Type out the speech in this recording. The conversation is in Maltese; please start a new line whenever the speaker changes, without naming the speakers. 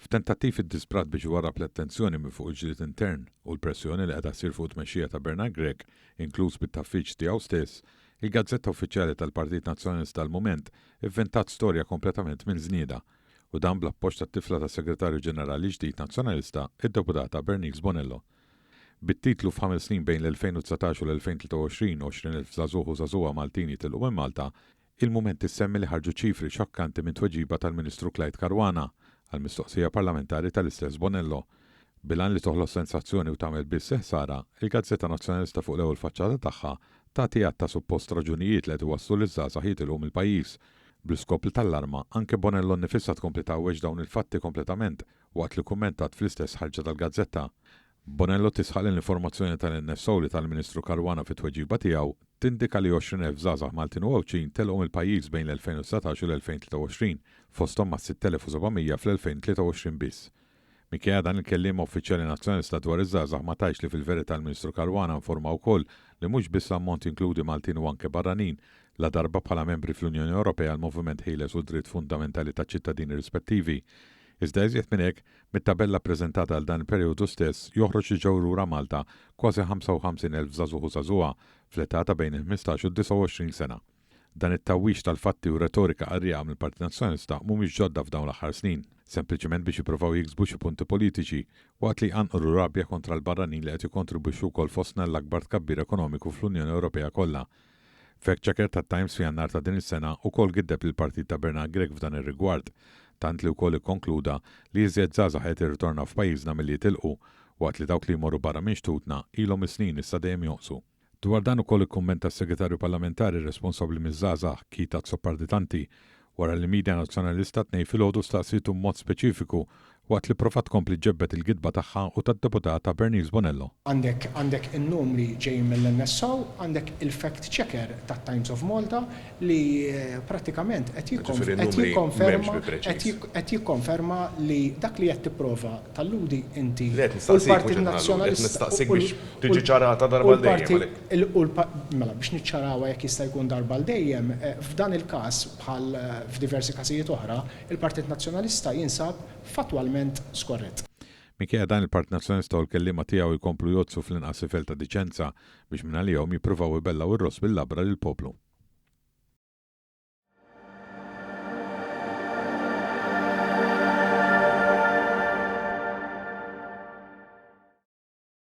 F'tentattiv id-disprat biex iwarrab l-attenzjoni minn fuq il-ġlied intern u l-pressjoni li qiegħda ssir fuq it-tmexxija ta' Bernard Gregg, inkluż bit-taffiċ tiegħu stess, il-Gazzetta Uffiċjali tal-Partit Nazzjonalista tal-mument ivventat storja kompletament minn żnieda u dan bl-appoġġ tat-tifla tas-Segretarju Ġenerali ġdid Nazzjonalista, id-Deputata Bernice Bonello. Bit-titlu f'5 snin bejn l-2019 u l-2023 20,000 żagħżugħ u żagħżugħa Maltini tilqu minn Malta, il-mument issemmi li ħarġu ċifri xokkanti minn tweġiba tal-Ministru Clyde Caruana għall-mistoqsija parlamentari tal-istess Bonello. Bilan li toħloq sensazzjoni u tagħmel biss ħsara, il-Gazzetta Nazzjonalista fuq l-ewwel faċċata tagħha tagħti għadd ta' suppost raġunijiet li qed iwasslu liż-żgħażagħ jitilgħu mill-pajjiż. Bl-iskop li tal-arma, anke Bonello nnifisha tkompli tawweġ dawn il-fatti kompletament waqt li kummentat fl-istess ħarġa tal-Gazzetta. Bonello tisħaq l-informazzjoni tal-NSO li tal-Ministru Caruana fit-tweġiba tiegħu tindika li 20,000 żgħażagħ Maltin u Ewċin telqu mill-pajjiż bejn l-2019 u l-2023 fosthom ma' 6,700 fl-2023 biss. Minkejja dan il-kelliem uffiċjali nazzjonalista dwar iż-żgħażagħ ma tgħidx li fil-verità l-Ministru Caruana informa wkoll li mhux biss l-ammont inkludi Maltin u anke barranin la darba bħala membri fl-Unjoni Ewropea għall-moviment ħieles u d-dritt fundamentali taċ-ċittadini rispettivi. Iżda eżjed minn hekk, mit-tabella ppreżentata għal dan il-perjodu stess joħroġ li ġew lura Malta kważi 55,000 żagħżugħ u żagħżugħa fl-età ta' bejn il-15 u 29 sena. Dan it-tawwix tal-fatti u retorika qarrieqa mill-Partit Nazzjonalista mhumiex ġodda f'dawn l-aħħar snin, sempliċement biex jippruvaw jiksbu xi punti politiċi waqt li jqanqru rabja kontra l-barranin li qed jikkontribwixxu wkoll fostna l-akbar tkabbir ekonomiku fl-Unjoni Ewropea kollha. Fact-checker tat-Times f'Jannar ta' din is-sena wkoll giddeb lill-partit ta' Bernard Gregg f'dan ir-rigward, tant li wkoll ikkonkluda li iżjed żgħażagħ qed jirritorna f'pajjiżna milli jitilqu waqt li dawk li jmorru barra minn xtutna ilhom is-snin issa dejjem joqsu. Dwar dan ukoll ikkummenta s-Segretarju Parlamentari responsabbli miż-żgħażagħ Kita Tsopparditanti wara li l-Midja Nazzjonalista tnejn filgħodu staqsitu b'mod speċifiku waqt li provat tkompli ġebbet il-gidba tagħha u tad-Deputata Bernice Bonello.
Għandek in-numri ġejjin mill-NSO, għandek il-fact checker tat-Times of Malta li pratikament qed jikkonferma li dak li qed tipprova talludi inti
il-Partit Nazzjonalista biex tiġi ċarata darba dejjem.
Mela biex niċċarawha jekk jista' jkun darba dejjem, f'dan il-każ bħal f'diversi każijiet oħra, il-Partit Nazzjonalista jinsab fatwalment skorrett.
Minkejja dan il-Partit Nazzjonalista u l-kelliema tiegħu jkomplu jozzu fl-inqas livell ta' diċenza biex minn għalihom jippruvaw ibellaw ir-ross bil-labra lill-poplu.